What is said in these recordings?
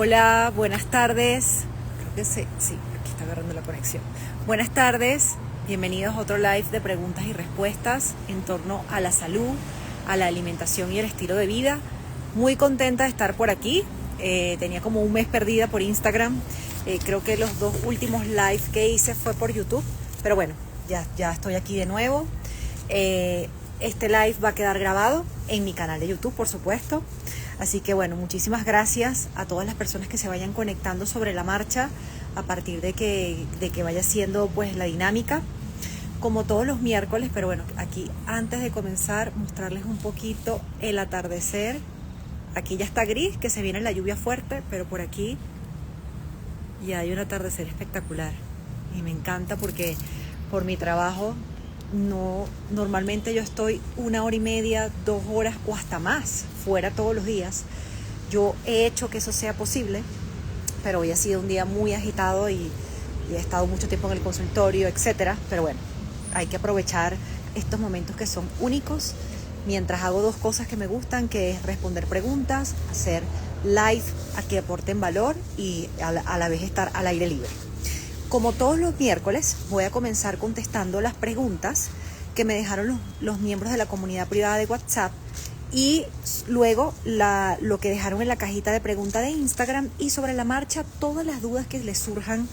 Hola, buenas tardes. Creo que sí, aquí está agarrando la conexión. Buenas tardes, bienvenidos a otro live de preguntas y respuestas en torno a la salud, a la alimentación y el estilo de vida. Muy contenta de estar por aquí. Tenía como un mes perdida por Instagram. Creo que los dos últimos live que hice fue por YouTube. Pero bueno, ya estoy aquí de nuevo. Este live va a quedar grabado en mi canal de YouTube, por supuesto. Así que bueno, muchísimas gracias a todas las personas que se vayan conectando sobre la marcha a partir de que vaya siendo pues la dinámica, como todos los miércoles. Pero bueno, aquí antes de comenzar, mostrarles un poquito el atardecer. Aquí ya está gris, que se viene la lluvia fuerte, pero por aquí ya hay un atardecer espectacular. Y me encanta porque por mi trabajo normalmente yo estoy 1 hora y media, 2 horas o hasta más fuera todos los días. Yo he hecho que eso sea posible, pero hoy ha sido un día muy agitado y he estado mucho tiempo en el consultorio, etcétera. Pero bueno, hay que aprovechar estos momentos que son únicos mientras hago dos cosas que me gustan, que es responder preguntas, hacer live a que aporten valor y a la vez estar al aire libre. Como todos los miércoles, voy a comenzar contestando las preguntas que me dejaron los miembros de la comunidad privada de WhatsApp y luego lo que dejaron en la cajita de preguntas de Instagram, y sobre la marcha todas las dudas que les surjan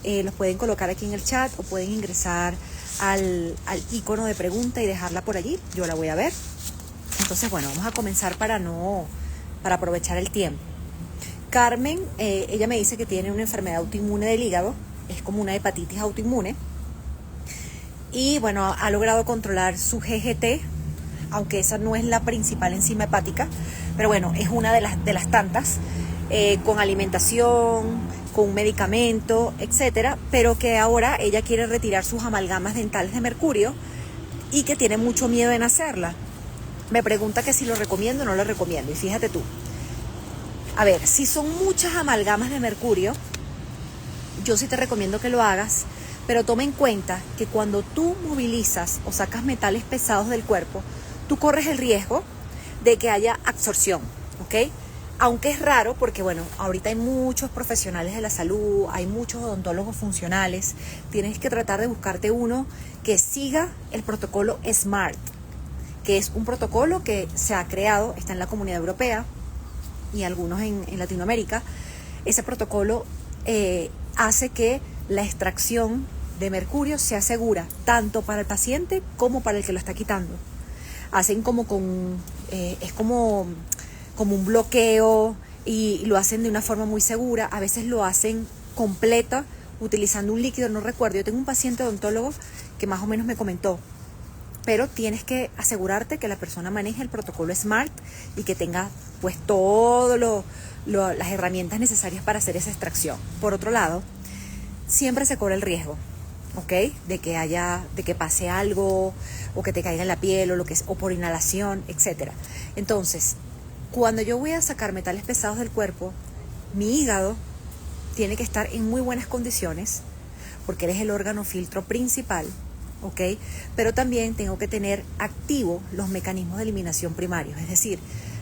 los pueden colocar aquí en el chat o pueden ingresar al icono de pregunta y dejarla por allí. Yo la voy a ver. Entonces, bueno, vamos a comenzar para aprovechar el tiempo. Carmen, ella me dice que tiene una enfermedad autoinmune del hígado. Es como una hepatitis autoinmune. Y bueno, ha logrado controlar su GGT, aunque esa no es la principal enzima hepática. Pero bueno, es una de las tantas, con alimentación, con un medicamento, etcétera. Pero que ahora ella quiere retirar sus amalgamas dentales de mercurio y que tiene mucho miedo en hacerla. Me pregunta que si lo recomiendo o no lo recomiendo. Y fíjate tú. A ver, si son muchas amalgamas de mercurio, yo sí te recomiendo que lo hagas, pero toma en cuenta que cuando tú movilizas o sacas metales pesados del cuerpo, tú corres el riesgo de que haya absorción, ¿ok? Aunque es raro porque, bueno, ahorita hay muchos profesionales de la salud, hay muchos odontólogos funcionales. Tienes que tratar de buscarte uno que siga el protocolo SMART, que es un protocolo que se ha creado, está en la Comunidad Europea y algunos en Latinoamérica. Ese protocolo hace que la extracción de mercurio sea segura, tanto para el paciente como para el que lo está quitando. Hacen como es como un bloqueo y lo hacen de una forma muy segura. A veces lo hacen completa utilizando un líquido, no recuerdo. Yo tengo un paciente odontólogo que más o menos me comentó, pero tienes que asegurarte que la persona maneje el protocolo SMART y que tenga pues todas las herramientas necesarias para hacer esa extracción. Por otro lado, siempre se corre el riesgo, ¿ok? De que pase algo o que te caiga en la piel o por inhalación, etcétera. Entonces, cuando yo voy a sacar metales pesados del cuerpo, mi hígado tiene que estar en muy buenas condiciones porque él es el órgano filtro principal, ¿ok? Pero también tengo que tener activo los mecanismos de eliminación primarios, es decir,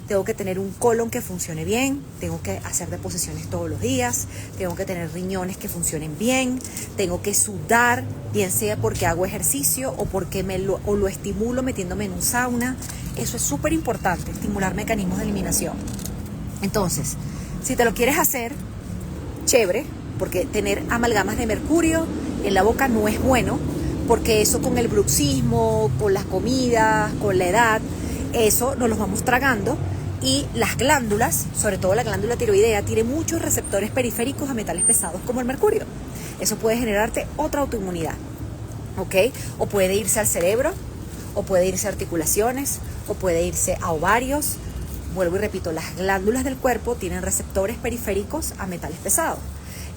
tengo que tener un colon que funcione bien, tengo que hacer deposiciones todos los días, tengo que tener riñones que funcionen bien, tengo que sudar, bien sea porque hago ejercicio o porque lo estimulo metiéndome en un sauna. Eso es súper importante, estimular mecanismos de eliminación. Entonces, si te lo quieres hacer, chévere, porque tener amalgamas de mercurio en la boca no es bueno, porque eso con el bruxismo, con las comidas, con la edad, eso nos los vamos tragando. Y las glándulas, sobre todo la glándula tiroidea, tiene muchos receptores periféricos a metales pesados como el mercurio. Eso puede generarte otra autoinmunidad, ¿ok? O puede irse al cerebro, o puede irse a articulaciones, o puede irse a ovarios. Vuelvo y repito, las glándulas del cuerpo tienen receptores periféricos a metales pesados.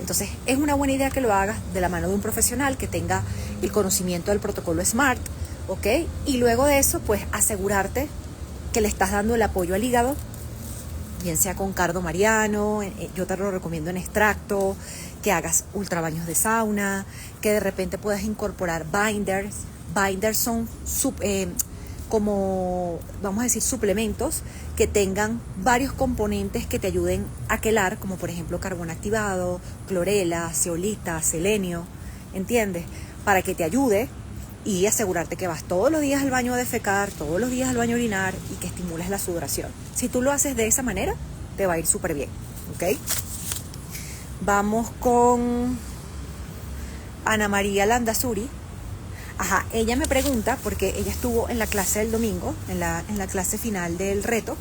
Entonces, es una buena idea que lo hagas de la mano de un profesional que tenga el conocimiento del protocolo SMART, ¿ok? Y luego de eso, pues asegurarte que le estás dando el apoyo al hígado, bien sea con cardo mariano, yo te lo recomiendo en extracto, que hagas ultrabaños de sauna, que de repente puedas incorporar binders. Binders son vamos a decir, suplementos que tengan varios componentes que te ayuden a quelar, como por ejemplo carbón activado, clorela, zeolita, selenio, ¿entiendes? Para que te ayude y asegurarte que vas todos los días al baño a defecar, todos los días al baño a orinar y que estimules la sudoración. Si tú lo haces de esa manera, te va a ir súper bien, ¿ok? Vamos con Ana María Landazuri. Ajá, ella me pregunta, porque ella estuvo en la clase del domingo, en la clase final del reto,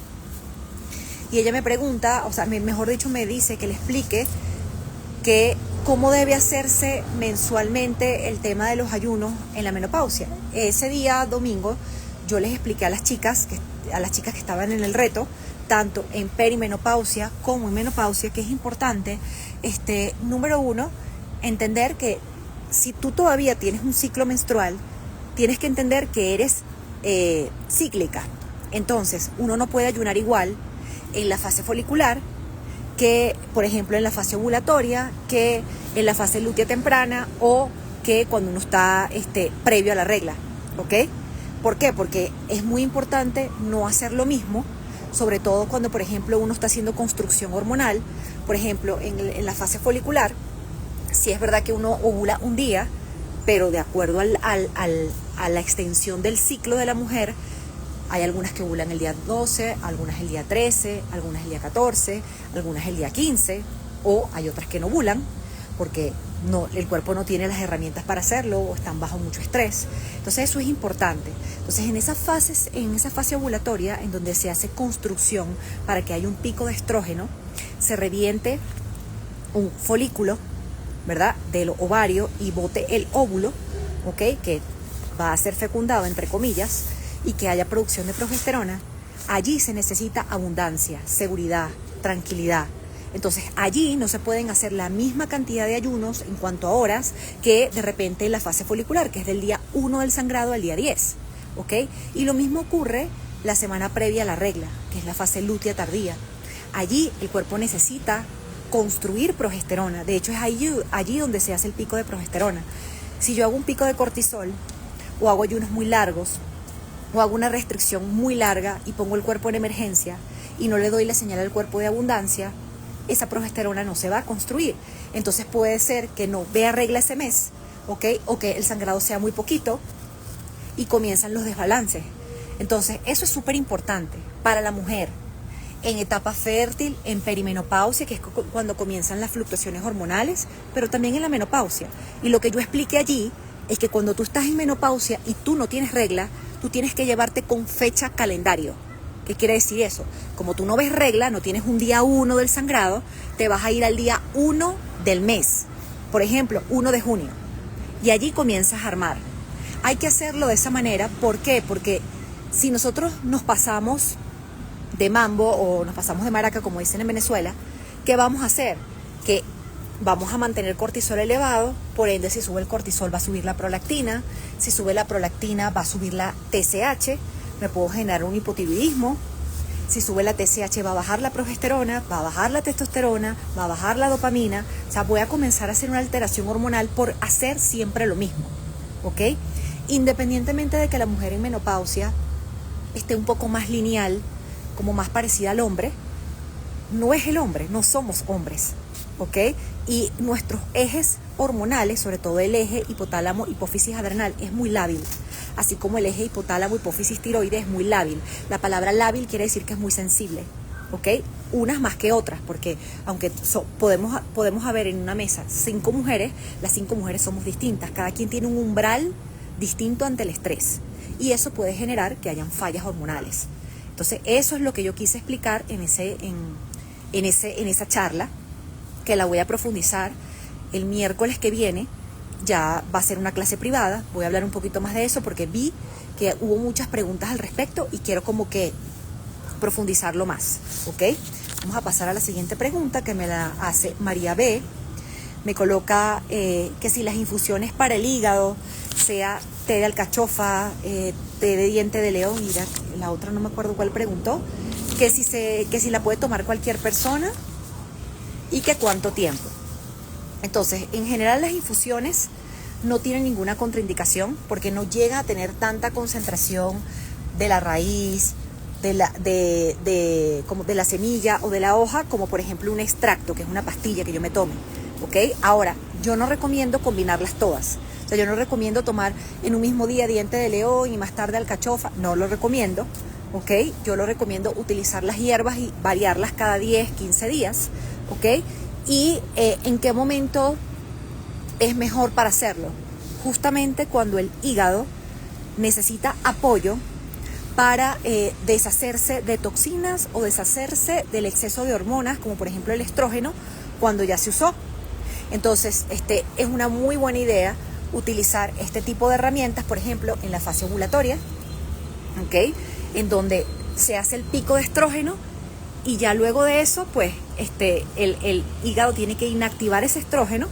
y ella me pregunta, o sea, mejor dicho, me dice que le explique que cómo debe hacerse mensualmente el tema de los ayunos en la menopausia. Ese día domingo yo les expliqué a las chicas que estaban en el reto, tanto en perimenopausia como en menopausia, que es importante, número uno, entender que si tú todavía tienes un ciclo menstrual, tienes que entender que eres cíclica. Entonces, uno no puede ayunar igual en la fase folicular que, por ejemplo, en la fase ovulatoria, que en la fase lútea temprana o que cuando uno está previo a la regla, ¿ok? ¿Por qué? Porque es muy importante no hacer lo mismo, sobre todo cuando, por ejemplo, uno está haciendo construcción hormonal. Por ejemplo, en la fase folicular, sí es verdad que uno ovula un día, pero de acuerdo a la extensión del ciclo de la mujer, hay algunas que ovulan el día 12, algunas el día 13, algunas el día 14, algunas el día 15, o hay otras que no ovulan porque el cuerpo no tiene las herramientas para hacerlo o están bajo mucho estrés. Entonces eso es importante. Entonces en esa fase ovulatoria, en donde se hace construcción para que haya un pico de estrógeno, se reviente un folículo, ¿verdad?, del ovario y bote el óvulo, ¿ok?, que va a ser fecundado, entre comillas, y que haya producción de progesterona. Allí se necesita abundancia, seguridad, tranquilidad. Entonces allí no se pueden hacer la misma cantidad de ayunos en cuanto a horas que de repente en la fase folicular, que es del día 1 del sangrado al día 10, ¿ok? Y lo mismo ocurre la semana previa a la regla, que es la fase lútea tardía. Allí el cuerpo necesita construir progesterona. De hecho, es allí donde se hace el pico de progesterona. Si yo hago un pico de cortisol, o hago ayunos muy largos, o hago una restricción muy larga y pongo el cuerpo en emergencia y no le doy la señal al cuerpo de abundancia, esa progesterona no se va a construir. Entonces puede ser que no vea regla ese mes, ¿ok?, o que el sangrado sea muy poquito y comienzan los desbalances. Entonces eso es súper importante para la mujer en etapa fértil, en perimenopausia, que es cuando comienzan las fluctuaciones hormonales, pero también en la menopausia. Y lo que yo expliqué allí es que cuando tú estás en menopausia y tú no tienes regla, tú tienes que llevarte con fecha calendario. ¿Qué quiere decir eso? Como tú no ves regla, no tienes un día 1 del sangrado, te vas a ir al día 1 del mes. Por ejemplo, 1 de junio. Y allí comienzas a armar. Hay que hacerlo de esa manera. ¿Por qué? Porque si nosotros nos pasamos de mambo o nos pasamos de maraca, como dicen en Venezuela, ¿qué vamos a hacer? Que vamos a mantener cortisol elevado, por ende si sube el cortisol va a subir la prolactina, si sube la prolactina va a subir la TSH, me puedo generar un hipotiroidismo, si sube la TSH va a bajar la progesterona, va a bajar la testosterona, va a bajar la dopamina, o sea, voy a comenzar a hacer una alteración hormonal por hacer siempre lo mismo, ¿ok? Independientemente de que la mujer en menopausia esté un poco más lineal, como más parecida al hombre, no es el hombre, no somos hombres, ¿ok? Y nuestros ejes hormonales, sobre todo el eje hipotálamo, hipófisis adrenal, es muy lábil, así como el eje hipotálamo, hipófisis tiroides es muy lábil. La palabra lábil quiere decir que es muy sensible, ¿ok? Unas más que otras, porque aunque podemos haber en una mesa 5 mujeres, las 5 mujeres somos distintas, cada quien tiene un umbral distinto ante el estrés, y eso puede generar que hayan fallas hormonales. Entonces eso es lo que yo quise explicar en esa charla, que la voy a profundizar el miércoles que viene. Ya va a ser una clase privada, voy a hablar un poquito más de eso porque vi que hubo muchas preguntas al respecto y quiero como que profundizarlo más, ¿ok? Vamos a pasar a la siguiente pregunta, que me la hace María B. Me coloca que si las infusiones para el hígado, sea té de alcachofa, té de diente de león, y la otra no me acuerdo cuál preguntó, que si la puede tomar cualquier persona y que cuánto tiempo. Entonces, en general las infusiones no tienen ninguna contraindicación porque no llega a tener tanta concentración de la raíz, como de la semilla o de la hoja, como por ejemplo un extracto, que es una pastilla que yo me tome, ¿ok? Ahora, yo no recomiendo combinarlas todas. O sea, yo no recomiendo tomar en un mismo día diente de león y más tarde alcachofa, no lo recomiendo, ¿ok? Yo lo recomiendo utilizar las hierbas y variarlas cada 10, 15 días, ¿ok? Y ¿en qué momento es mejor para hacerlo? Justamente cuando el hígado necesita apoyo para deshacerse de toxinas o deshacerse del exceso de hormonas, como por ejemplo el estrógeno, cuando ya se usó. Entonces, es una muy buena idea utilizar este tipo de herramientas, por ejemplo, en la fase ovulatoria, ¿ok? En donde se hace el pico de estrógeno y ya luego de eso, pues, el hígado tiene que inactivar ese estrógeno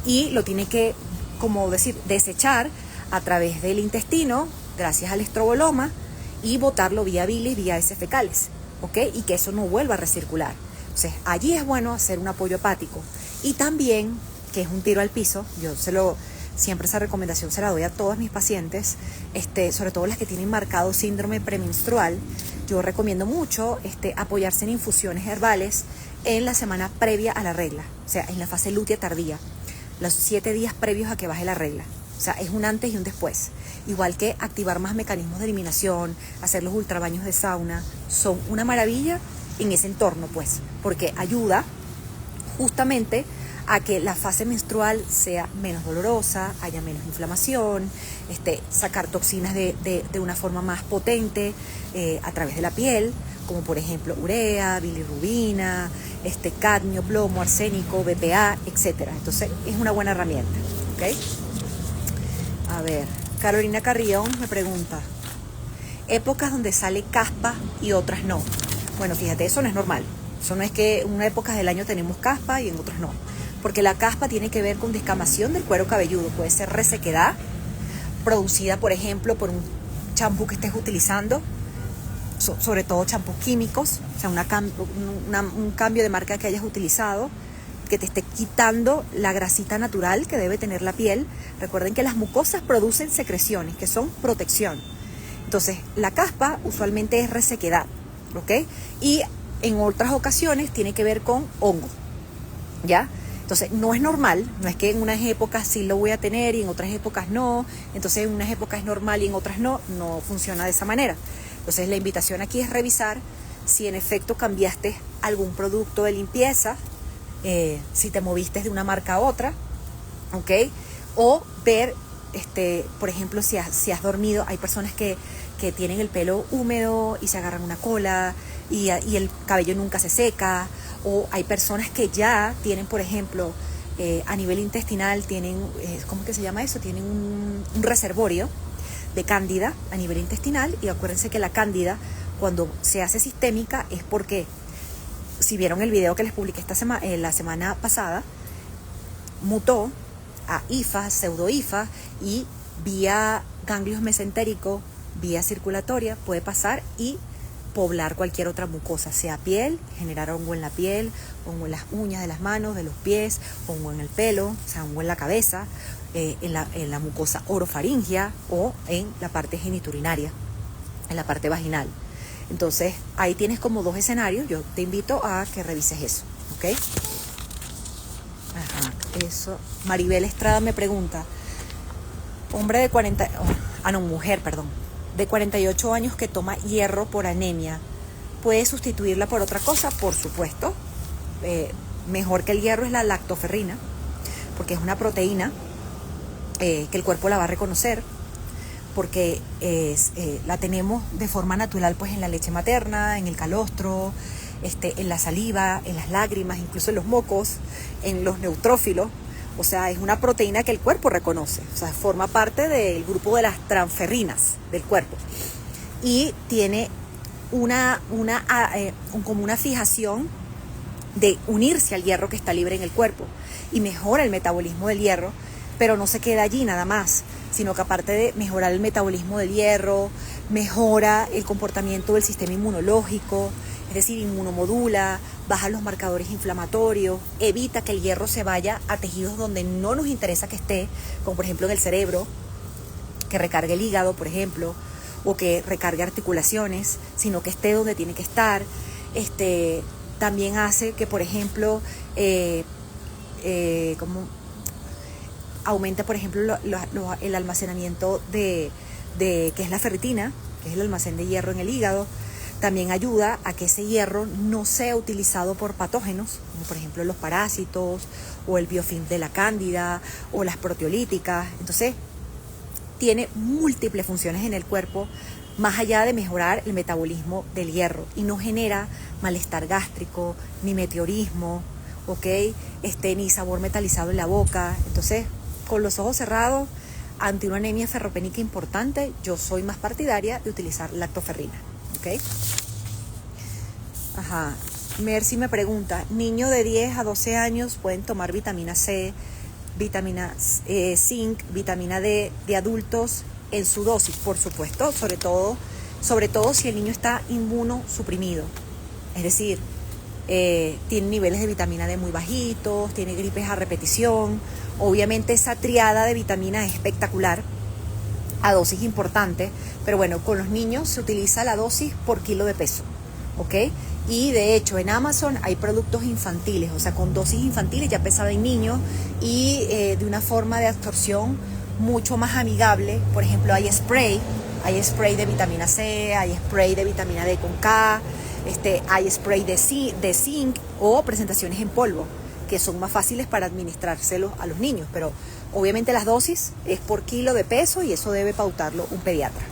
y lo tiene que, como decir, desechar a través del intestino, gracias al estroboloma, y botarlo vía bilis, vía heces fecales, ¿ok? Y que eso no vuelva a recircular. Entonces, allí es bueno hacer un apoyo hepático. Y también, que es un tiro al piso, siempre esa recomendación se la doy a todas mis pacientes, sobre todo las que tienen marcado síndrome premenstrual. Yo recomiendo mucho apoyarse en infusiones herbales en la semana previa a la regla, o sea, en la fase lútea tardía, los 7 días previos a que baje la regla. O sea, es un antes y un después. Igual que activar más mecanismos de eliminación, hacer los ultrabaños de sauna, son una maravilla en ese entorno, pues, porque ayuda justamente a que la fase menstrual sea menos dolorosa, haya menos inflamación, sacar toxinas de una forma más potente a través de la piel, como por ejemplo urea, bilirrubina, cadmio, plomo, arsénico, BPA, etc. Entonces es una buena herramienta, ¿ok? A ver, Carolina Carrión me pregunta, épocas donde sale caspa y otras no. Bueno, fíjate, eso no es normal. Eso no es que en una época del año tenemos caspa y en otras no. Porque la caspa tiene que ver con descamación del cuero cabelludo. Puede ser resequedad producida, por ejemplo, por un champú que estés utilizando, sobre todo champús químicos, o sea, un cambio de marca que hayas utilizado, que te esté quitando la grasita natural que debe tener la piel. Recuerden que las mucosas producen secreciones que son protección. Entonces, la caspa usualmente es resequedad, ¿ok? Y en otras ocasiones tiene que ver con hongo, ¿ya? Entonces, no es normal, no es que en unas épocas sí lo voy a tener y en otras épocas no. Entonces, en unas épocas es normal y en otras no funciona de esa manera. Entonces, la invitación aquí es revisar si en efecto cambiaste algún producto de limpieza, si te moviste de una marca a otra, ¿ok? O ver, por ejemplo, si has dormido. Hay personas que tienen el pelo húmedo y se agarran una cola y el cabello nunca se seca. O hay personas que ya tienen, por ejemplo, a nivel intestinal, tienen, ¿cómo que se llama eso? Tienen un reservorio de cándida a nivel intestinal. Y acuérdense que la cándida, cuando se hace sistémica, es porque, si vieron el video que les publiqué la semana pasada, mutó a hifa, pseudohifa, y vía ganglios mesentéricos, vía circulatoria, puede pasar y poblar cualquier otra mucosa, sea piel, generar hongo en la piel, hongo en las uñas de las manos, de los pies, hongo en el pelo, o sea, hongo en la cabeza, en la mucosa orofaringia o en la parte geniturinaria, en la parte vaginal. Entonces, ahí tienes como 2 escenarios. Yo te invito a que revises eso, ¿ok? Ajá, eso. Maribel Estrada me pregunta, mujer, de 48 años que toma hierro por anemia, ¿puede sustituirla por otra cosa? Por supuesto. Mejor que el hierro es la lactoferrina, porque es una proteína que el cuerpo la va a reconocer, porque la tenemos de forma natural, pues, en la leche materna, en el calostro, en la saliva, en las lágrimas, incluso en los mocos, en los neutrófilos. O sea, es una proteína que el cuerpo reconoce. O sea, forma parte del grupo de las transferrinas del cuerpo. Y tiene como una fijación de unirse al hierro que está libre en el cuerpo. Y mejora el metabolismo del hierro, pero no se queda allí nada más, sino que aparte de mejorar el metabolismo del hierro, mejora el comportamiento del sistema inmunológico, es decir, inmunomodula, baja los marcadores inflamatorios, evita que el hierro se vaya a tejidos donde no nos interesa que esté, como por ejemplo en el cerebro, que recargue el hígado, por ejemplo, o que recargue articulaciones, sino que esté donde tiene que estar. También hace que, por ejemplo, como aumenta, por ejemplo, el almacenamiento de que es la ferritina, que es el almacén de hierro en el hígado. También ayuda a que ese hierro no sea utilizado por patógenos, como por ejemplo los parásitos, o el biofilm de la cándida, o las proteolíticas. Entonces, tiene múltiples funciones en el cuerpo, más allá de mejorar el metabolismo del hierro, y no genera malestar gástrico, ni meteorismo, ¿ok? Ni sabor metalizado en la boca. Entonces, con los ojos cerrados, ante una anemia ferropénica importante, yo soy más partidaria de utilizar lactoferrina, ¿ok? Ajá. Mercy me pregunta, niños de 10 a 12 años pueden tomar vitamina C, vitamina zinc, vitamina D de adultos en su dosis, por supuesto, sobre todo si el niño está inmunosuprimido, es decir, tiene niveles de vitamina D muy bajitos, tiene gripes a repetición. Obviamente esa triada de vitamina es espectacular, a dosis importante, pero bueno, con los niños se utiliza la dosis por kilo de peso, ¿ok? Y de hecho en Amazon hay productos infantiles, o sea, con dosis infantiles ya pesada en niños y de una forma de absorción mucho más amigable. Por ejemplo, hay spray de vitamina C, hay spray de vitamina D con K, hay spray de zinc o presentaciones en polvo, que son más fáciles para administrárselos a los niños, pero obviamente las dosis es por kilo de peso y eso debe pautarlo un pediatra,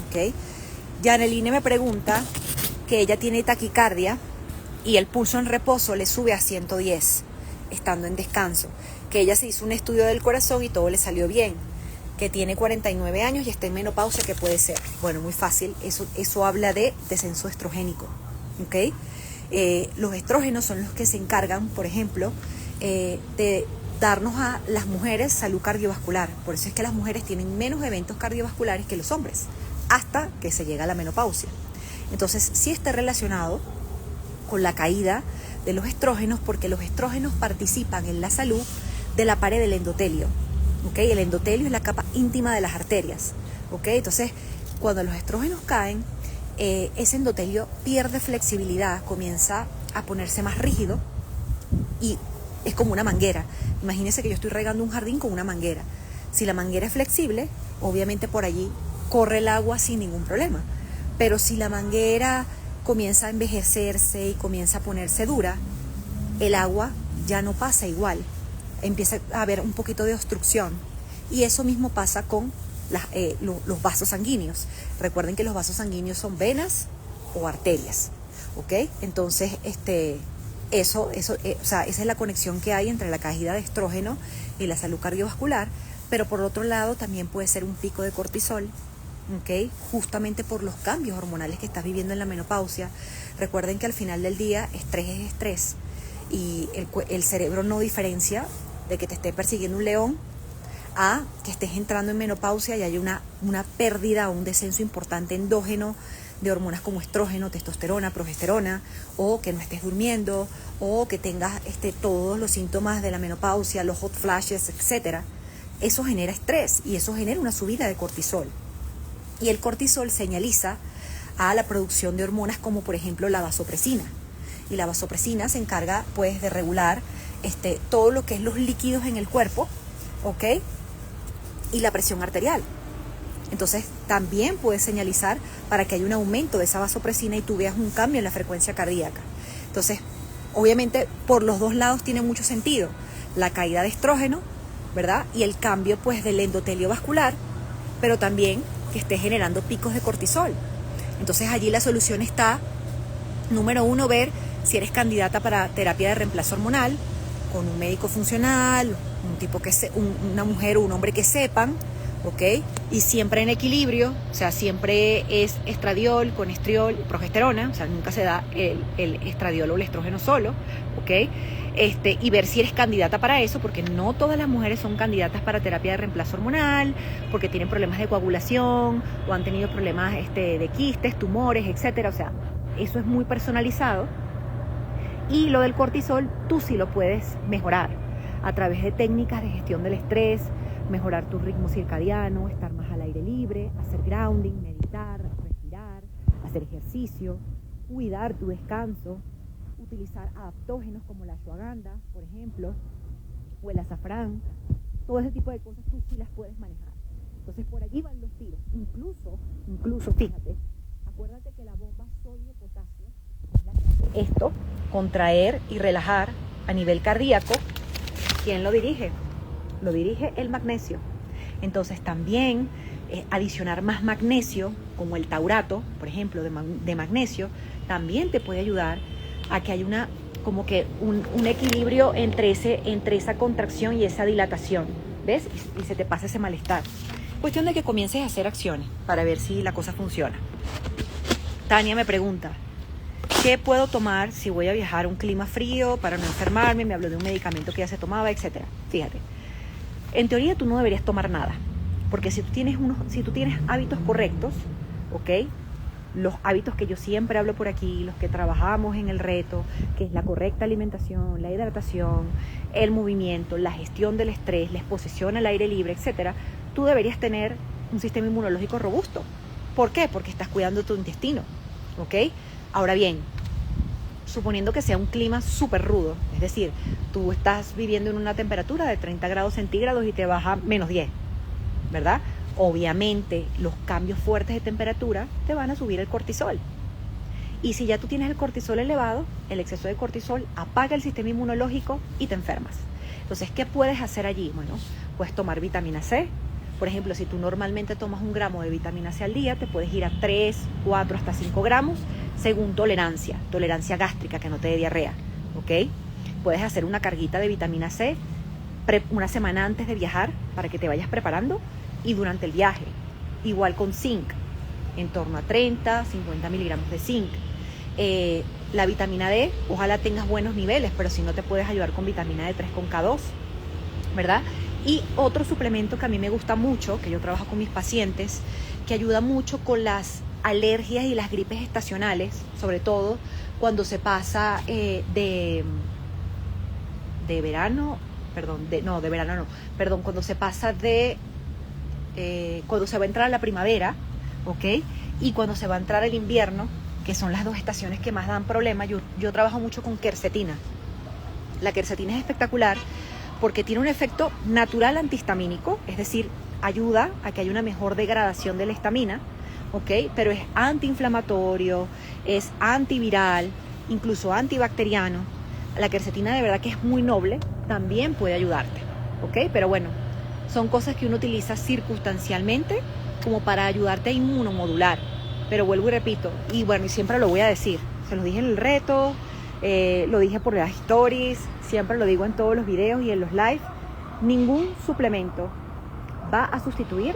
¿ok? Janeline me pregunta que ella tiene taquicardia y el pulso en reposo le sube a 110 estando en descanso, que ella se hizo un estudio del corazón y todo le salió bien, que tiene 49 años y está en menopausia. ¿Qué puede ser? Bueno, muy fácil, eso habla de descenso estrogénico, ¿ok? Los estrógenos son los que se encargan, por ejemplo, de darnos a las mujeres salud cardiovascular. Por eso es que las mujeres tienen menos eventos cardiovasculares que los hombres, hasta que se llega a la menopausia. Entonces, sí está relacionado con la caída de los estrógenos, porque los estrógenos participan en la salud de la pared del endotelio, ¿ok? El endotelio es la capa íntima de las arterias, ¿ok? Entonces, cuando los estrógenos caen, ese endotelio pierde flexibilidad, comienza a ponerse más rígido y es como una manguera. Imagínense que yo estoy regando un jardín con una manguera. Si la manguera es flexible, obviamente por allí corre el agua sin ningún problema. Pero si la manguera comienza a envejecerse y comienza a ponerse dura, el agua ya no pasa igual. Empieza a haber un poquito de obstrucción. Y eso mismo pasa con los vasos sanguíneos. Recuerden que los vasos sanguíneos son venas o arterias, ¿ok? Entonces, esa es la conexión que hay entre la caída de estrógeno y la salud cardiovascular. Pero por otro lado también puede ser un pico de cortisol, ¿ok? Justamente por los cambios hormonales que estás viviendo en la menopausia. Recuerden que al final del día estrés es estrés y el cerebro no diferencia de que te esté persiguiendo un león a que estés entrando en menopausia y hay una pérdida o un descenso importante endógeno de hormonas como estrógeno, testosterona, progesterona, o que no estés durmiendo, o que tengas todos los síntomas de la menopausia, los hot flashes, etcétera. Eso genera estrés y eso genera una subida de cortisol. Y el cortisol señaliza a la producción de hormonas como por ejemplo la vasopresina. Y la vasopresina se encarga pues de regular todo lo que es los líquidos en el cuerpo, ¿ok? Y la presión arterial. Entonces también puede señalizar para que haya un aumento de esa vasopresina y tú veas un cambio en la frecuencia cardíaca. Entonces, obviamente por los dos lados tiene mucho sentido. La caída de estrógeno, ¿verdad? Y el cambio pues del endotelio vascular, pero también que esté generando picos de cortisol. Entonces allí la solución está, número 1, ver si eres candidata para terapia de reemplazo hormonal con un médico funcional, una mujer o un hombre que sepan, ¿ok? Y siempre en equilibrio, o sea, siempre es estradiol con estriol, progesterona, o sea, nunca se da el estradiol o el estrógeno solo, ¿ok? Y ver si eres candidata para eso, porque no todas las mujeres son candidatas para terapia de reemplazo hormonal, porque tienen problemas de coagulación o han tenido problemas de quistes, tumores, etcétera. O sea, eso es muy personalizado. Y lo del cortisol, tú sí lo puedes mejorar a través de técnicas de gestión del estrés, mejorar tu ritmo circadiano, estar más al aire libre, hacer grounding, meditar, respirar, hacer ejercicio, cuidar tu descanso, utilizar adaptógenos como la ashwagandha, por ejemplo, o el azafrán. Todo ese tipo de cosas tú sí las puedes manejar. Entonces por allí van los tiros. Incluso, fíjate, acuérdate que la bomba sodio-potasio es la que hace esto, contraer y relajar a nivel cardíaco. ¿Quién lo dirige? Lo dirige el magnesio. Entonces también adicionar más magnesio, como el taurato, por ejemplo, de magnesio, también te puede ayudar a que haya un equilibrio entre esa contracción y esa dilatación, ¿ves? Y se te pasa ese malestar. Cuestión de que comiences a hacer acciones para ver si la cosa funciona. Tania me pregunta, ¿qué puedo tomar si voy a viajar a un clima frío para no enfermarme? Me habló de un medicamento que ya se tomaba, etc. Fíjate, en teoría tú no deberías tomar nada, porque si tú tienes hábitos correctos, ¿ok? Los hábitos que yo siempre hablo por aquí, los que trabajamos en el reto, que es la correcta alimentación, la hidratación, el movimiento, la gestión del estrés, la exposición al aire libre, etc., tú deberías tener un sistema inmunológico robusto. ¿Por qué? Porque estás cuidando tu intestino, ¿ok? Ahora bien, suponiendo que sea un clima súper rudo, es decir, tú estás viviendo en una temperatura de 30 grados centígrados y te baja menos 10, ¿verdad? Obviamente los cambios fuertes de temperatura te van a subir el cortisol. Y si ya tú tienes el cortisol elevado, el exceso de cortisol apaga el sistema inmunológico y te enfermas. Entonces, ¿qué puedes hacer allí? Bueno, puedes tomar vitamina C. Por ejemplo, si tú normalmente tomas 1 gramo de vitamina C al día, te puedes ir a 3, 4, hasta 5 gramos según tolerancia gástrica, que no te dé diarrea, ¿ok? Puedes hacer una carguita de vitamina C una semana antes de viajar para que te vayas preparando y durante el viaje. Igual con zinc, en torno a 30, 50 miligramos de zinc. La vitamina D, ojalá tengas buenos niveles, pero si no te puedes ayudar con vitamina D3 con K2, ¿verdad? Y otro suplemento que a mí me gusta mucho, que yo trabajo con mis pacientes, que ayuda mucho con las alergias y las gripes estacionales, sobre todo cuando se pasa de verano, cuando se pasa cuando se va a entrar la primavera, ¿ok? Y cuando se va a entrar el invierno, que son las 2 estaciones que más dan problemas. Yo trabajo mucho con quercetina. La quercetina es espectacular porque tiene un efecto natural antihistamínico, es decir, ayuda a que haya una mejor degradación de la histamina, ¿ok? Pero es antiinflamatorio, es antiviral, incluso antibacteriano. La quercetina de verdad que es muy noble, también puede ayudarte, ¿ok? Pero bueno, son cosas que uno utiliza circunstancialmente como para ayudarte a inmunomodular. Pero vuelvo y repito, y bueno, y siempre lo voy a decir, se lo dije en el reto, lo dije por las stories, siempre lo digo en todos los videos y en los live, ningún suplemento va a sustituir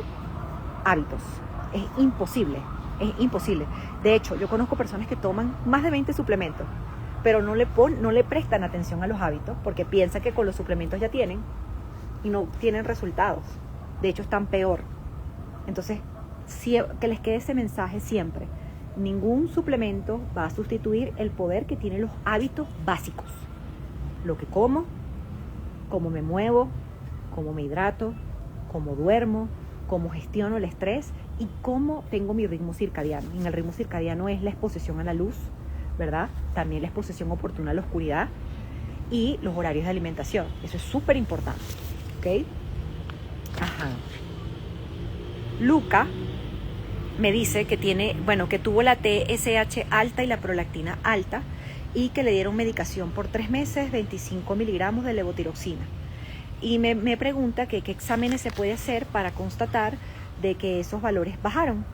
hábitos. Es imposible. De hecho, yo conozco personas que toman más de 20 suplementos, pero no le prestan atención a los hábitos porque piensan que con los suplementos ya tienen y no tienen resultados. De hecho, están peor. Entonces, que les quede ese mensaje siempre. Ningún suplemento va a sustituir el poder que tienen los hábitos básicos. Lo que como, cómo me muevo, cómo me hidrato, cómo duermo, cómo gestiono el estrés y cómo tengo mi ritmo circadiano. Y en el ritmo circadiano es la exposición a la luz, ¿verdad? También la exposición oportuna a la oscuridad y los horarios de alimentación. Eso es súper importante, ¿ok? Ajá. Luca me dice que que tuvo la TSH alta y la prolactina alta y que le dieron medicación por 3 meses, 25 miligramos de levotiroxina. Y me pregunta que qué exámenes se puede hacer para constatar de que esos valores bajaron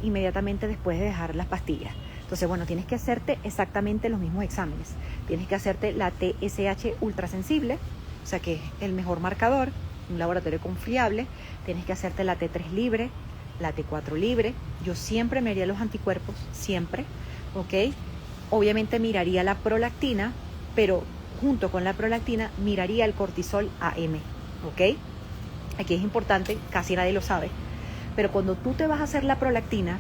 inmediatamente después de dejar las pastillas. Entonces, bueno, tienes que hacerte exactamente los mismos exámenes. Tienes que hacerte la TSH ultrasensible, o sea que es el mejor marcador, un laboratorio confiable. Tienes que hacerte la T3 libre, la T4 libre. Yo siempre me haría los anticuerpos, siempre, ¿ok? Obviamente miraría la prolactina, pero junto con la prolactina miraría el cortisol AM, ¿ok? Aquí es importante, casi nadie lo sabe, pero cuando tú te vas a hacer la prolactina,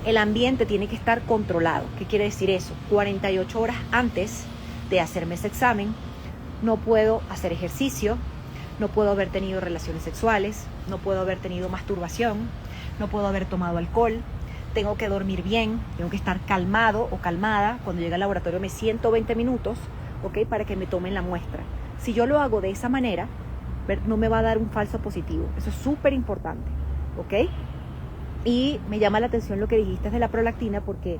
el ambiente tiene que estar controlado. ¿Qué quiere decir eso? 48 horas antes de hacerme ese examen, no puedo hacer ejercicio, no puedo haber tenido relaciones sexuales, no puedo haber tenido masturbación, no puedo haber tomado alcohol, tengo que dormir bien, tengo que estar calmado o calmada. Cuando llegue al laboratorio me siento 20 minutos, ¿ok? Para que me tomen la muestra. Si yo lo hago de esa manera, no me va a dar un falso positivo. Eso es súper importante, ¿ok? Y me llama la atención lo que dijiste de la prolactina porque,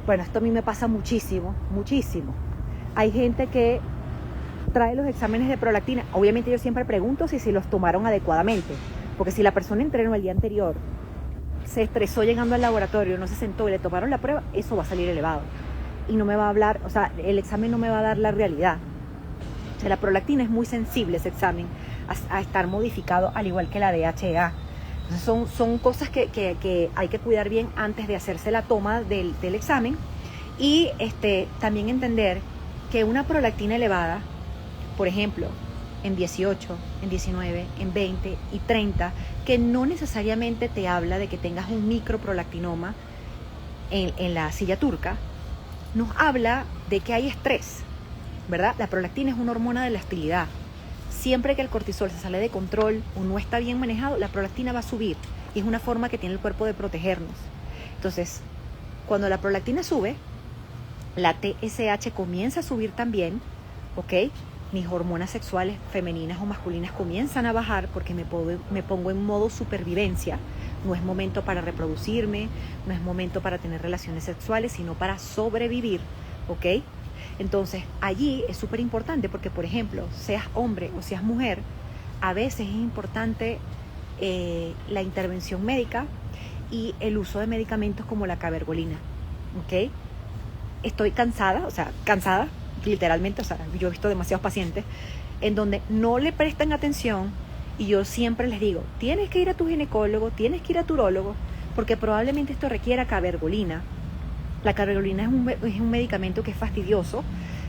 bueno, esto a mí me pasa muchísimo, muchísimo. Hay gente que trae los exámenes de prolactina. Obviamente yo siempre pregunto si los tomaron adecuadamente, porque si la persona entrenó el día anterior, se estresó llegando al laboratorio, no se sentó y le tomaron la prueba, eso va a salir elevado. Y no me va a hablar, o sea, el examen no me va a dar la realidad. O sea, la prolactina es muy sensible, ese examen, a estar modificado al igual que la DHEA. Entonces son cosas que hay que cuidar bien antes de hacerse la toma del examen. Y también entender que una prolactina elevada, por ejemplo, en 18, en 19, en 20 y 30, que no necesariamente te habla de que tengas un microprolactinoma en la silla turca, nos habla de que hay estrés, ¿verdad? La prolactina es una hormona de la elasticidad. Siempre que el cortisol se sale de control o no está bien manejado, la prolactina va a subir y es una forma que tiene el cuerpo de protegernos. Entonces, cuando la prolactina sube, la TSH comienza a subir también, ¿ok? Mis hormonas sexuales femeninas o masculinas comienzan a bajar porque me pongo en modo supervivencia. No es momento para reproducirme, no es momento para tener relaciones sexuales, sino para sobrevivir, ¿ok? Entonces, allí es súper importante porque, por ejemplo, seas hombre o seas mujer, a veces es importante la intervención médica y el uso de medicamentos como la cabergolina, ¿ok? Estoy cansada, literalmente, yo he visto demasiados pacientes en donde no le prestan atención y yo siempre les digo, tienes que ir a tu ginecólogo, tienes que ir a tu urólogo, porque probablemente esto requiera cabergolina. La cabergolina es un medicamento que es fastidioso,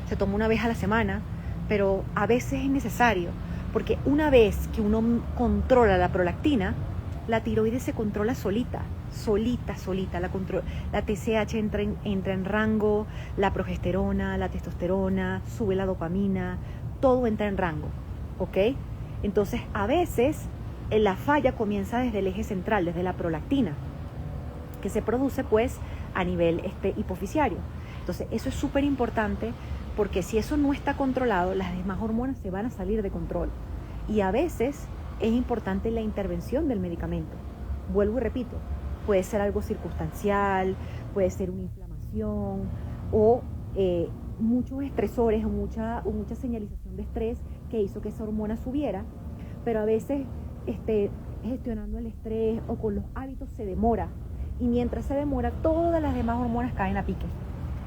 se toma una vez a la semana, pero a veces es necesario, porque una vez que uno controla la prolactina, la tiroides se controla solita, la TSH entra en rango, la progesterona, la testosterona, sube la dopamina, todo entra en rango, ¿ok? Entonces, a veces la falla comienza desde el eje central, desde la prolactina, que se produce pues a nivel hipoficiario. Entonces, eso es súper importante porque si eso no está controlado, las demás hormonas se van a salir de control. Y a veces es importante la intervención del medicamento. Vuelvo y repito, puede ser algo circunstancial, puede ser una inflamación o muchos estresores o mucha señalización de estrés que hizo que esa hormona subiera, pero a veces gestionando el estrés o con los hábitos se demora y mientras se demora todas las demás hormonas caen a pique.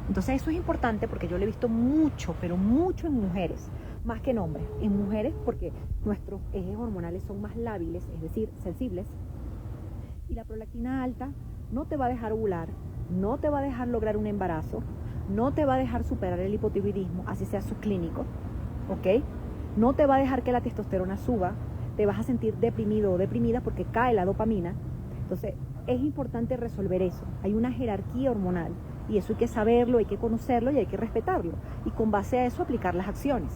Entonces eso es importante porque yo lo he visto mucho, pero mucho en mujeres, más que en hombres. En mujeres porque nuestros ejes hormonales son más lábiles, es decir, sensibles, y la prolactina alta no te va a dejar ovular, no te va a dejar lograr un embarazo, no te va a dejar superar el hipotiroidismo, así sea subclínico, ¿ok? No te va a dejar que la testosterona suba, te vas a sentir deprimido o deprimida porque cae la dopamina. Entonces, es importante resolver eso. Hay una jerarquía hormonal y eso hay que saberlo, hay que conocerlo y hay que respetarlo. Y con base a eso aplicar las acciones,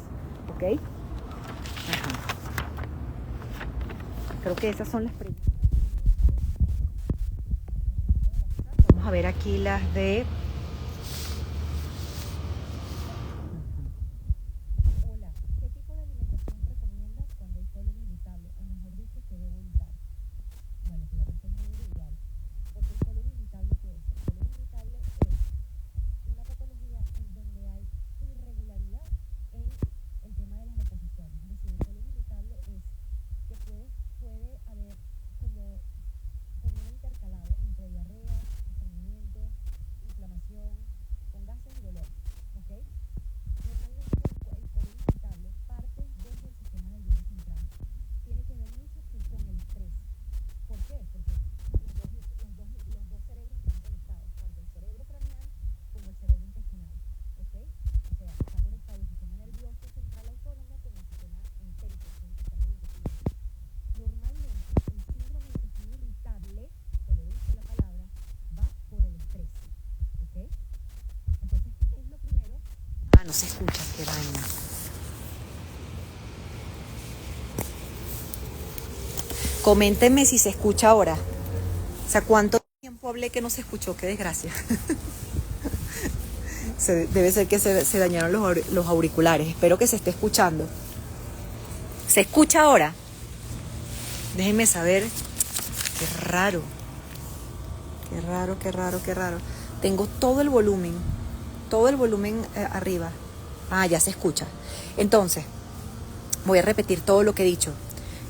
¿ok? Ajá. Creo que esas son las preguntas. Vamos a ver aquí las de... Hola, ¿qué tipo de alimentación recomiendas cuando hay colon irritable? O mejor dicho, ¿qué debo evitar? Bueno, claro, esto es muy individual. Porque el colon irritable, ¿qué es? El colon irritable es una patología en donde hay irregularidad en el tema de las deposiciones. Es decir, el colon irritable es que puede haber como un intercalado entre diarrea, estreñimiento, inflamación, con gases y dolor, ¿ok? Normalmente el colon irritable parte desde el sistema nervioso central. Tiene que ver mucho con el estrés. ¿Por qué? Porque los dos cerebros están conectados, tanto el cerebro craneal como el cerebro intestinal, ¿ok? O sea, está conectado el sistema nervioso central autónomo con el sistema entérico, que es el sistema del intestino. Normalmente el síndrome de intestino irritable, que lo dice la palabra, va por el estrés, ¿ok? Entonces, ¿qué es lo primero? No se escucha, qué vaina. Coméntenme si se escucha ahora. O sea, ¿cuánto tiempo hablé que no se escuchó? Qué desgracia. Debe ser que se dañaron los auriculares. Espero que se esté escuchando. ¿Se escucha ahora? Déjenme saber. Qué raro. Qué raro, qué raro, qué raro. Tengo todo el volumen arriba. Ah, ya se escucha. Entonces, voy a repetir todo lo que he dicho.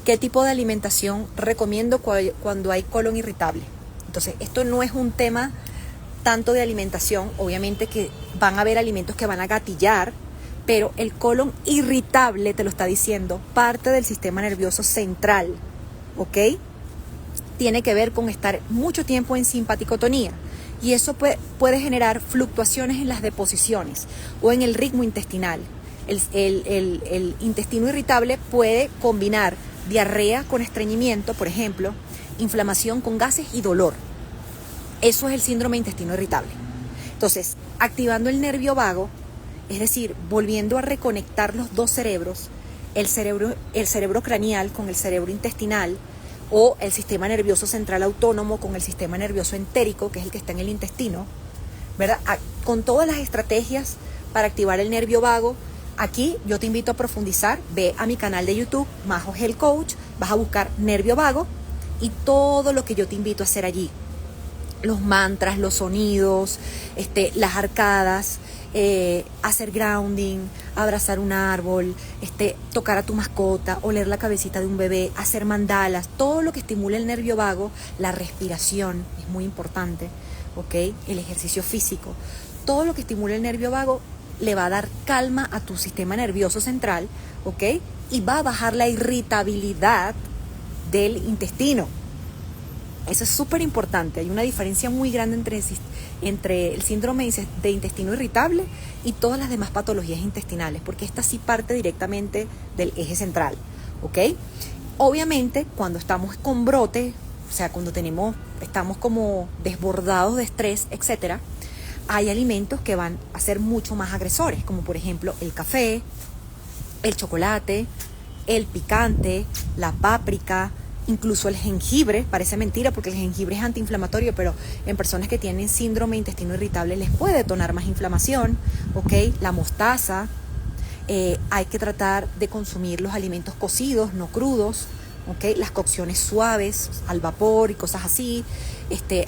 ¿Qué tipo de alimentación recomiendo cuando hay colon irritable? Entonces, esto no es un tema tanto de alimentación. Obviamente que van a haber alimentos que van a gatillar, pero el colon irritable, te lo está diciendo, parte del sistema nervioso central, ¿ok? Tiene que ver con estar mucho tiempo en simpaticotonía. Y eso puede generar fluctuaciones en las deposiciones o en el ritmo intestinal. El intestino irritable puede combinar diarrea con estreñimiento, por ejemplo, inflamación con gases y dolor. Eso es el síndrome de intestino irritable. Entonces, activando el nervio vago, es decir, volviendo a reconectar los dos cerebros, el cerebro craneal con el cerebro intestinal, o el sistema nervioso central autónomo con el sistema nervioso entérico, que es el que está en el intestino, ¿verdad? Con todas las estrategias para activar el nervio vago. Aquí yo te invito a profundizar. Ve a mi canal de YouTube, Majo Health Coach, vas a buscar nervio vago y todo lo que yo te invito a hacer allí. Los mantras, los sonidos, las arcadas, hacer grounding, abrazar un árbol, tocar a tu mascota, oler la cabecita de un bebé, hacer mandalas, todo lo que estimule el nervio vago, la respiración es muy importante, ¿ok? El ejercicio físico, todo lo que estimule el nervio vago le va a dar calma a tu sistema nervioso central, ¿ok? Y va a bajar la irritabilidad del intestino. Eso es súper importante. Hay una diferencia muy grande entre el síndrome de intestino irritable y todas las demás patologías intestinales, porque esta sí parte directamente del eje central, ¿ok? Obviamente, cuando estamos con brote, o sea, cuando estamos como desbordados de estrés, etcétera, hay alimentos que van a ser mucho más agresores, como por ejemplo el café, el chocolate, el picante, la páprica, incluso el jengibre. Parece mentira porque el jengibre es antiinflamatorio, pero en personas que tienen síndrome de intestino irritable les puede detonar más inflamación, ¿ok? La mostaza. Hay que tratar de consumir los alimentos cocidos, no crudos, ¿ok? Las cocciones suaves, al vapor y cosas así.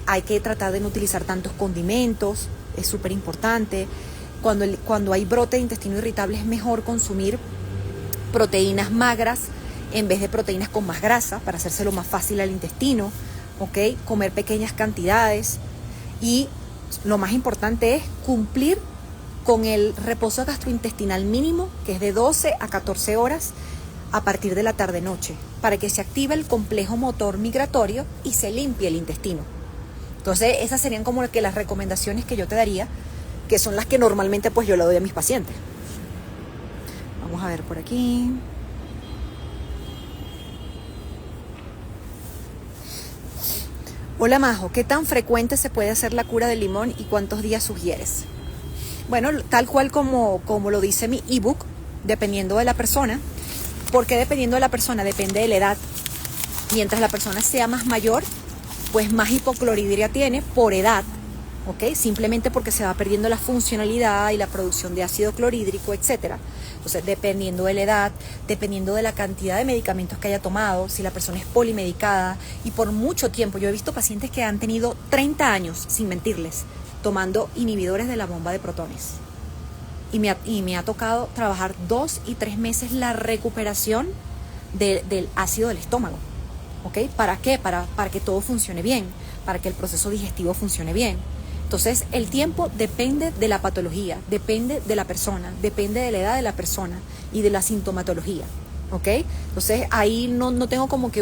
Hay que tratar de no utilizar tantos condimentos, es súper importante. Cuando hay brote de intestino irritable es mejor consumir proteínas magras en vez de proteínas con más grasa, para hacérselo más fácil al intestino, ¿ok? Comer pequeñas cantidades y lo más importante es cumplir con el reposo gastrointestinal mínimo, que es de 12 a 14 horas a partir de la tarde-noche, para que se active el complejo motor migratorio y se limpie el intestino. Entonces, esas serían como que las recomendaciones que yo te daría, que son las que normalmente pues yo le doy a mis pacientes. Vamos a ver por aquí. Hola Majo, ¿qué tan frecuente se puede hacer la cura del limón y cuántos días sugieres? Bueno, tal cual como lo dice mi ebook, dependiendo de la persona. ¿Por qué dependiendo de la persona? Depende de la edad. Mientras la persona sea más mayor, pues más hipocloridria tiene por edad, ¿ok? Simplemente porque se va perdiendo la funcionalidad y la producción de ácido clorhídrico, etcétera. Entonces, dependiendo de la edad, dependiendo de la cantidad de medicamentos que haya tomado, si la persona es polimedicada y por mucho tiempo. Yo he visto pacientes que han tenido 30 años, sin mentirles, tomando inhibidores de la bomba de protones. Y me ha tocado trabajar 2 y 3 meses la recuperación del ácido del estómago, ¿ok? ¿Para qué? Para que todo funcione bien, para que el proceso digestivo funcione bien. Entonces, el tiempo depende de la patología, depende de la persona, depende de la edad de la persona y de la sintomatología, ¿ok? Entonces, ahí no tengo como que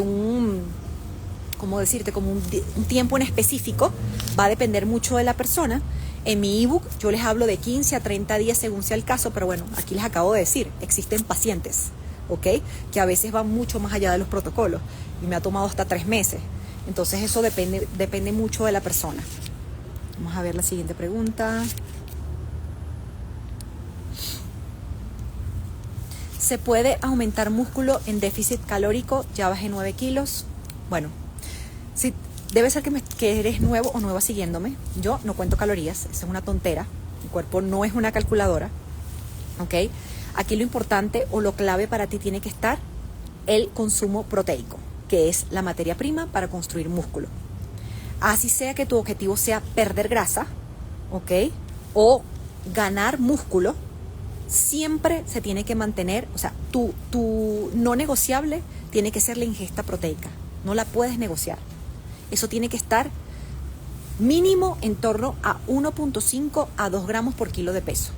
¿cómo decirte? Como un tiempo en específico. Va a depender mucho de la persona. En mi ebook yo les hablo de 15 a 30 días según sea el caso, pero bueno, aquí les acabo de decir, existen pacientes, ¿ok? Que a veces van mucho más allá de los protocolos y me ha tomado hasta 3 meses. Entonces, eso depende mucho de la persona. Vamos a ver la siguiente pregunta. ¿Se puede aumentar músculo en déficit calórico? Ya bajé 9 kilos. Bueno, si debe ser que eres nuevo o nueva siguiéndome. Yo no cuento calorías, esa es una tontera. Mi cuerpo no es una calculadora, ¿ok? Aquí lo importante o lo clave para ti tiene que estar el consumo proteico, que es la materia prima para construir músculo. Así sea que tu objetivo sea perder grasa, ¿ok? O ganar músculo, siempre se tiene que mantener, o sea, tu no negociable tiene que ser la ingesta proteica. No la puedes negociar. Eso tiene que estar mínimo en torno a 1.5 a 2 gramos por kilo de peso.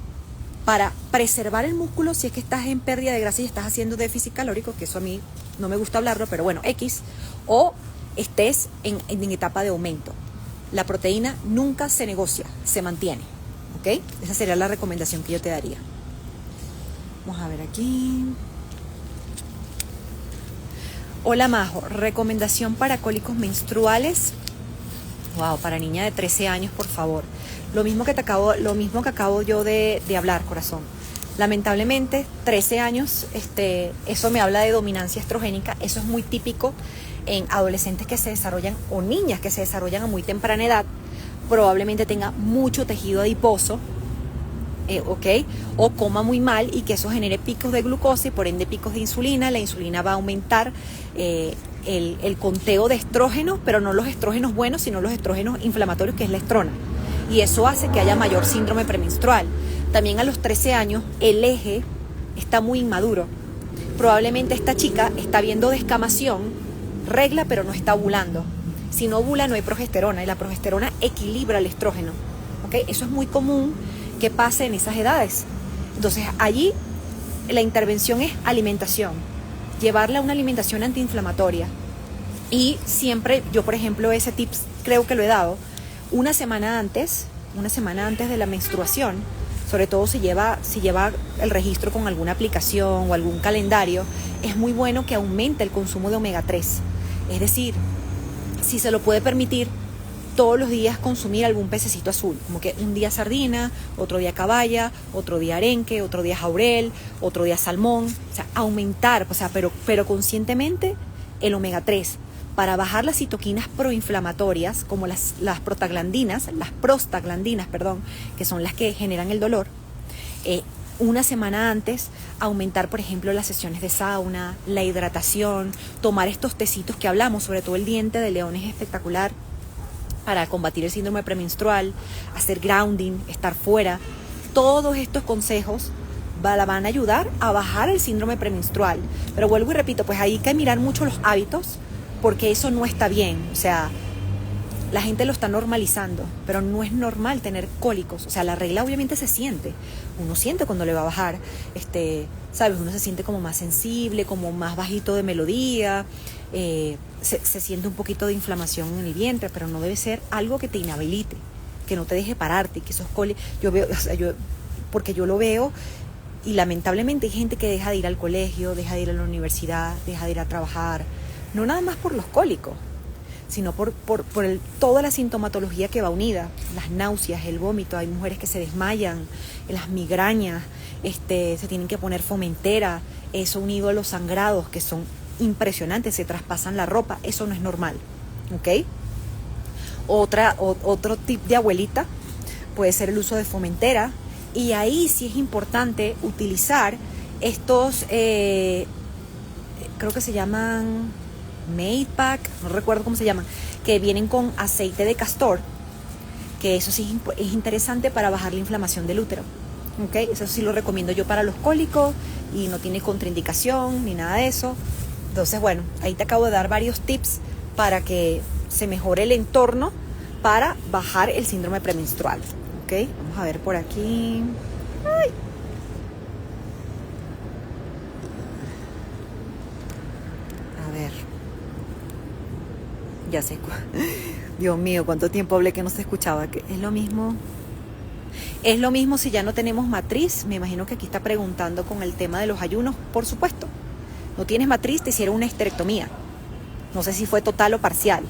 Para preservar el músculo, si es que estás en pérdida de grasa y estás haciendo déficit calórico, que eso a mí no me gusta hablarlo, pero bueno, X, o estés en etapa de aumento. La proteína nunca se negocia, se mantiene, ¿ok? Esa sería la recomendación que yo te daría. Vamos a ver aquí. Hola Majo, recomendación para cólicos menstruales. Wow, para niña de 13 años, por favor. Lo mismo que acabo yo de hablar, corazón. Lamentablemente, 13 años, eso me habla de dominancia estrogénica. Eso es muy típico en adolescentes que se desarrollan o niñas que se desarrollan a muy temprana edad. Probablemente tenga mucho tejido adiposo, ¿ok? O coma muy mal y que eso genere picos de glucosa y por ende picos de insulina. La insulina va a aumentar el conteo de estrógenos, pero no los estrógenos buenos, sino los estrógenos inflamatorios, que es la estrona. Y eso hace que haya mayor síndrome premenstrual. También a los 13 años el eje está muy inmaduro. Probablemente esta chica está viendo descamación, regla, pero no está ovulando. Si no ovula no hay progesterona y la progesterona equilibra el estrógeno, ¿ok? Eso es muy común que pase en esas edades. Entonces allí la intervención es alimentación, llevarla a una alimentación antiinflamatoria. Y siempre, yo por ejemplo ese tips creo que lo he dado, una semana antes de la menstruación, sobre todo si lleva el registro con alguna aplicación o algún calendario, es muy bueno que aumente el consumo de omega 3. Es decir, si se lo puede permitir, todos los días consumir algún pececito azul, como que un día sardina, otro día caballa, otro día arenque, otro día jaurel, otro día salmón, o sea, aumentar, o sea, pero conscientemente el omega 3 para bajar las citoquinas proinflamatorias, como las prostaglandinas, que son las que generan el dolor. Una semana antes, aumentar, por ejemplo, las sesiones de sauna, la hidratación, tomar estos tecitos que hablamos, sobre todo el diente de león es espectacular para combatir el síndrome premenstrual, hacer grounding, estar fuera. Todos estos consejos van a ayudar a bajar el síndrome premenstrual. Pero vuelvo y repito, pues ahí hay que mirar mucho los hábitos, porque eso no está bien. O sea, la gente lo está normalizando, pero no es normal tener cólicos. O sea, la regla obviamente se siente. Uno siente cuando le va a bajar, ¿sabes? Uno se siente como más sensible, como más bajito de melodía, se siente un poquito de inflamación en el vientre, pero no debe ser algo que te inhabilite, que no te deje pararte, que esos cólicos, porque yo lo veo y lamentablemente hay gente que deja de ir al colegio, deja de ir a la universidad, deja de ir a trabajar, no nada más por los cólicos, sino por toda la sintomatología que va unida, las náuseas, el vómito. Hay mujeres que se desmayan, las migrañas, se tienen que poner fomentera, eso unido a los sangrados que son impresionantes, se traspasan la ropa, eso no es normal, ¿ok? Otro tip de abuelita puede ser el uso de fomentera, y ahí sí es importante utilizar estos, creo que se llaman Made Pack, no recuerdo cómo se llaman, que vienen con aceite de castor, que eso sí es interesante para bajar la inflamación del útero, ¿ok? Eso sí lo recomiendo yo para los cólicos y no tiene contraindicación ni nada de eso. Entonces, bueno, ahí te acabo de dar varios tips para que se mejore el entorno para bajar el síndrome premenstrual, ¿ok? Vamos a ver por aquí. ¡Ay! A ver. Ya sé. Dios mío, cuánto tiempo hablé que no se escuchaba. Que es lo mismo. Es lo mismo si ya no tenemos matriz. Me imagino que aquí está preguntando con el tema de los ayunos. Por supuesto. No tienes matriz, te hicieron una histerectomía. No sé si fue total o parcial.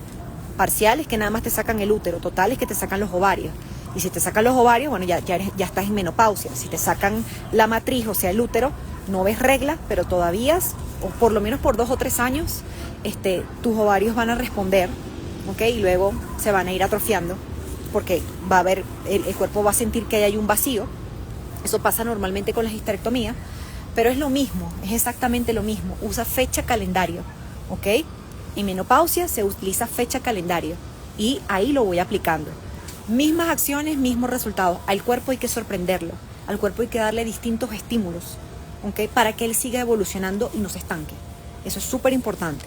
Parcial es que nada más te sacan el útero. Total es que te sacan los ovarios. Y si te sacan los ovarios, bueno, ya estás en menopausia. Si te sacan la matriz, o sea, el útero, no ves regla, pero todavía, o por lo menos por 2 o 3 años, tus ovarios van a responder, ¿ok? Y luego se van a ir atrofiando, porque va a haber, el cuerpo va a sentir que hay un vacío. Eso pasa normalmente con la histerectomía, pero es lo mismo, es exactamente lo mismo. Usa fecha calendario, ¿ok? En menopausia se utiliza fecha calendario y ahí lo voy aplicando. Mismas acciones, mismos resultados. Al cuerpo hay que sorprenderlo, al cuerpo hay que darle distintos estímulos, ¿ok? Para que él siga evolucionando y no se estanque. Eso es súper importante.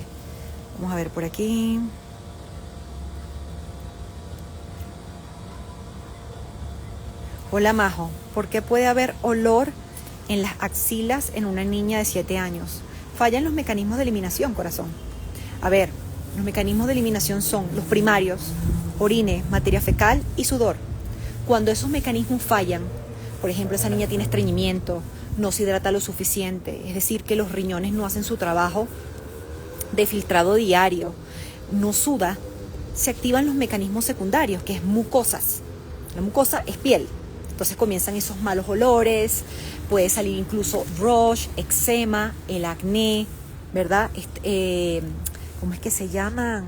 Vamos a ver por aquí. Hola Majo, ¿por qué puede haber olor en las axilas en una niña de 7 años? Fallan los mecanismos de eliminación, corazón. A ver, los mecanismos de eliminación son los primarios: orine, materia fecal y sudor. Cuando esos mecanismos fallan, por ejemplo, esa niña tiene estreñimiento, no se hidrata lo suficiente, es decir, que los riñones no hacen su trabajo de filtrado diario, no suda, se activan los mecanismos secundarios, que es mucosas. La mucosa es piel. Entonces comienzan esos malos olores, puede salir incluso rash, eczema, el acné, ¿verdad? ¿Cómo es que se llaman?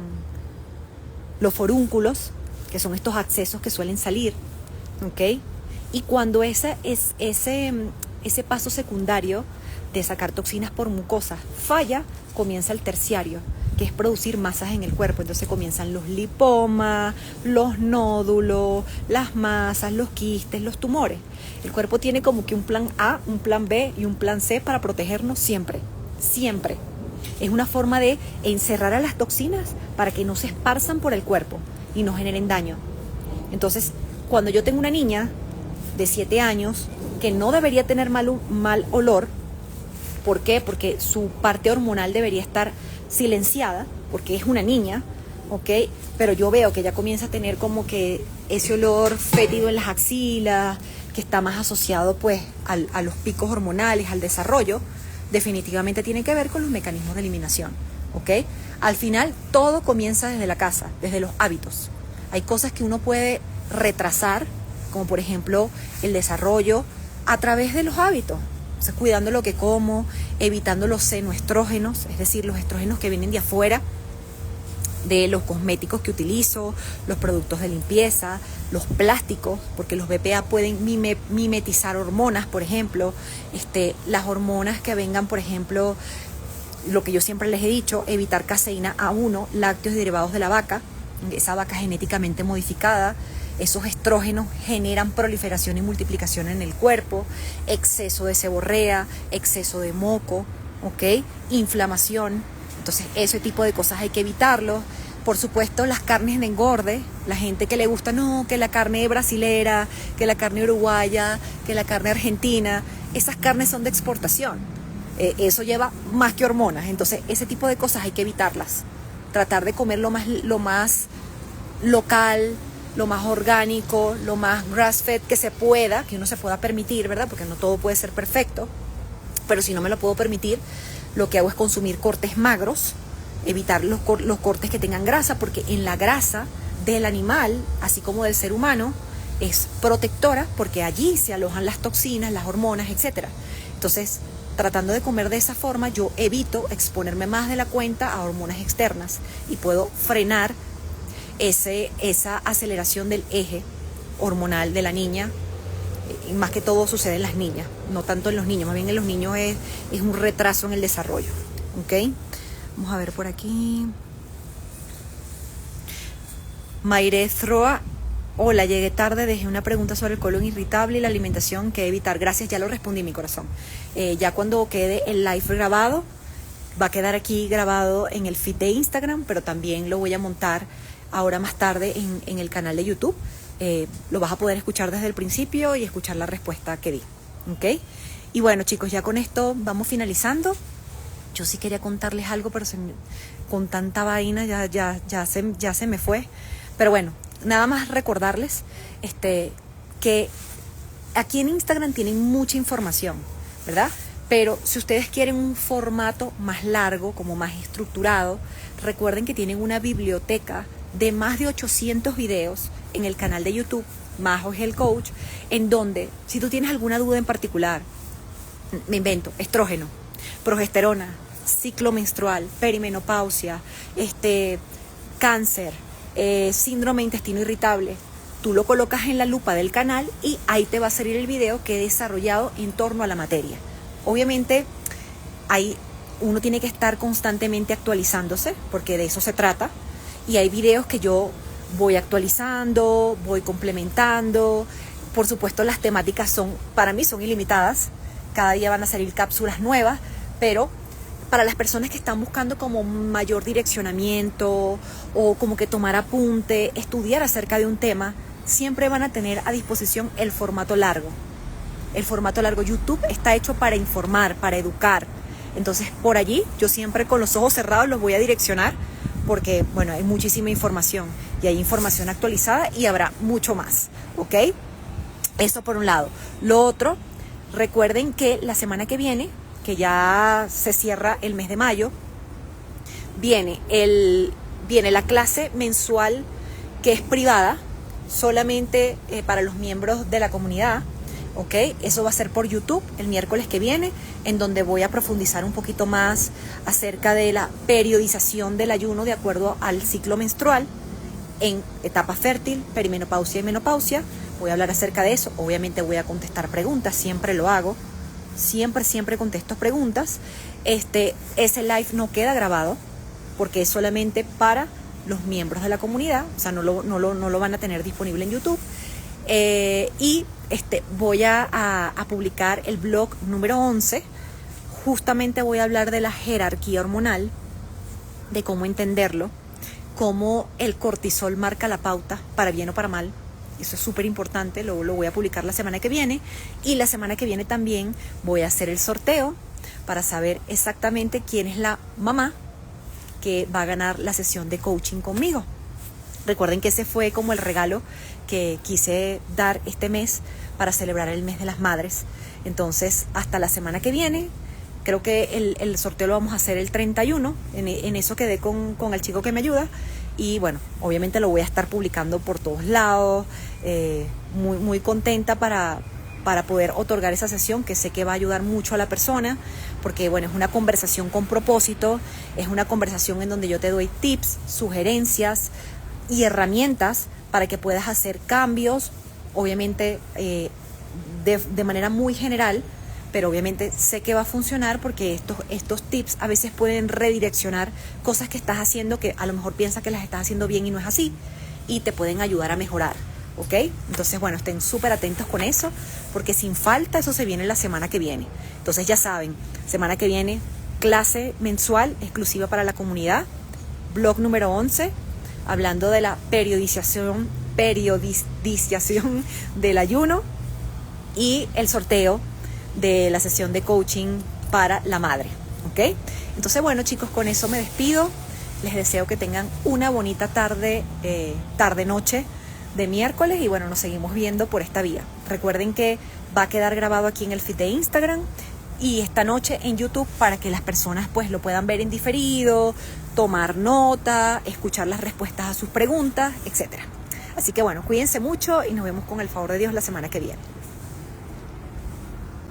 Los forúnculos, que son estos abscesos que suelen salir, ¿ok? Y cuando ese paso secundario de sacar toxinas por mucosa falla, comienza el terciario, que es producir masas en el cuerpo. Entonces comienzan los lipomas, los nódulos, las masas, los quistes, los tumores. El cuerpo tiene como que un plan A, un plan B y un plan C para protegernos siempre, siempre. Es una forma de encerrar a las toxinas para que no se esparzan por el cuerpo y no generen daño. Entonces, cuando yo tengo una niña de 7 años que no debería tener mal olor, ¿por qué? Porque su parte hormonal debería estar silenciada, porque es una niña, ¿ok? Pero yo veo que ella comienza a tener como que ese olor fétido en las axilas, que está más asociado pues a los picos hormonales, al desarrollo. Definitivamente tiene que ver con los mecanismos de eliminación, ¿ok? Al final todo comienza desde la casa, desde los hábitos. Hay cosas que uno puede retrasar, como por ejemplo el desarrollo, a través de los hábitos. O sea, cuidando lo que como, evitando los senoestrógenos, es decir, los estrógenos que vienen de afuera, de los cosméticos que utilizo, los productos de limpieza, los plásticos, porque los BPA pueden mimetizar hormonas, por ejemplo, las hormonas que vengan, por ejemplo, lo que yo siempre les he dicho, evitar caseína A1, lácteos y derivados de la vaca, esa vaca genéticamente modificada. Esos estrógenos generan proliferación y multiplicación en el cuerpo, exceso de seborrea, exceso de moco, ¿ok? Inflamación. Entonces, ese tipo de cosas hay que evitarlo. Por supuesto, las carnes de engorde, la gente que le gusta, no, que la carne brasilera, que la carne uruguaya, que la carne argentina, esas carnes son de exportación. Eso lleva más que hormonas. Entonces, ese tipo de cosas hay que evitarlas. Tratar de comer lo más local, lo más orgánico, lo más grass-fed que se pueda, que uno se pueda permitir, ¿verdad? Porque no todo puede ser perfecto, pero si no me lo puedo permitir, lo que hago es consumir cortes magros, evitar los cortes que tengan grasa, porque en la grasa del animal, así como del ser humano, es protectora, porque allí se alojan las toxinas, las hormonas, etc. Entonces, tratando de comer de esa forma, yo evito exponerme más de la cuenta a hormonas externas y puedo frenar esa aceleración del eje hormonal de la niña. Y más que todo sucede en las niñas, no tanto en los niños, más bien en los niños es un retraso en el desarrollo, ¿ok? Vamos a ver por aquí. Mayre Throa, hola, llegué tarde, dejé una pregunta sobre el colon irritable y la alimentación que evitar. Gracias, ya lo respondí, mi corazón. Ya cuando quede el live grabado, va a quedar aquí grabado en el feed de Instagram, pero también lo voy a montar ahora más tarde en el canal de YouTube. Lo vas a poder escuchar desde el principio y escuchar la respuesta que di, ¿ok? Y bueno, chicos, ya con esto vamos finalizando. Yo sí quería contarles algo, pero con tanta vaina ya se me fue. Pero bueno, nada más recordarles que aquí en Instagram tienen mucha información, ¿verdad? Pero si ustedes quieren un formato más largo, como más estructurado, recuerden que tienen una biblioteca de más de 800 videos en el canal de YouTube, Majo Health Coach, en donde si tú tienes alguna duda en particular, me invento, estrógeno, progesterona, ciclo menstrual, perimenopausia, cáncer, síndrome de intestino irritable, tú lo colocas en la lupa del canal y ahí te va a salir el video que he desarrollado en torno a la materia. Obviamente, ahí uno tiene que estar constantemente actualizándose, porque de eso se trata, y hay videos que yo voy actualizando, voy complementando. Por supuesto, las temáticas para mí son ilimitadas, cada día van a salir cápsulas nuevas, pero para las personas que están buscando como mayor direccionamiento o como que tomar apunte, estudiar acerca de un tema, siempre van a tener a disposición el formato largo. El formato largo. YouTube está hecho para informar, para educar. Entonces, por allí, yo siempre con los ojos cerrados los voy a direccionar porque, bueno, hay muchísima información y hay información actualizada y habrá mucho más, ¿ok? Eso por un lado. Lo otro, recuerden que la semana que viene, que ya se cierra el mes de mayo, viene la clase mensual que es privada, solamente para los miembros de la comunidad. ¿Ok? Eso va a ser por YouTube el miércoles que viene, en donde voy a profundizar un poquito más acerca de la periodización del ayuno de acuerdo al ciclo menstrual en etapa fértil, perimenopausia y menopausia. Voy a hablar acerca de eso. Obviamente voy a contestar preguntas, siempre lo hago. Siempre contesto preguntas. Ese live no queda grabado porque es solamente para los miembros de la comunidad, o sea, no lo van a tener disponible en YouTube. Y voy a publicar el blog número 11. Justamente voy a hablar de la jerarquía hormonal, de cómo entenderlo, cómo el cortisol marca la pauta, para bien o para mal. Eso es súper importante, lo voy a publicar la semana que viene. Y la semana que viene también voy a hacer el sorteo para saber exactamente quién es la mamá que va a ganar la sesión de coaching conmigo. Recuerden que ese fue como el regalo que quise dar este mes para celebrar el mes de las madres. Entonces, hasta la semana que viene, creo que el sorteo lo vamos a hacer el 31. En eso quedé con el chico que me ayuda. Y bueno, obviamente lo voy a estar publicando por todos lados. Muy contenta para poder otorgar esa sesión, que sé que va a ayudar mucho a la persona, porque bueno, es una conversación con propósito, es una conversación en donde yo te doy tips, sugerencias y herramientas para que puedas hacer cambios, obviamente de manera muy general, pero obviamente sé que va a funcionar porque estos tips a veces pueden redireccionar cosas que estás haciendo que a lo mejor piensas que las estás haciendo bien y no es así, y te pueden ayudar a mejorar, ¿ok? Entonces, bueno, estén súper atentos con eso, porque sin falta eso se viene la semana que viene. Entonces ya saben, semana que viene, clase mensual exclusiva para la comunidad, blog número 11, hablando de la periodización del ayuno y el sorteo de la sesión de coaching para la madre, ¿ok? Entonces, bueno, chicos, con eso me despido. Les deseo que tengan una bonita tarde-noche de miércoles y bueno, nos seguimos viendo por esta vía. Recuerden que va a quedar grabado aquí en el feed de Instagram y esta noche en YouTube para que las personas pues lo puedan ver en diferido, tomar nota, escuchar las respuestas a sus preguntas, etcétera. Así que bueno, cuídense mucho y nos vemos con el favor de Dios la semana que viene.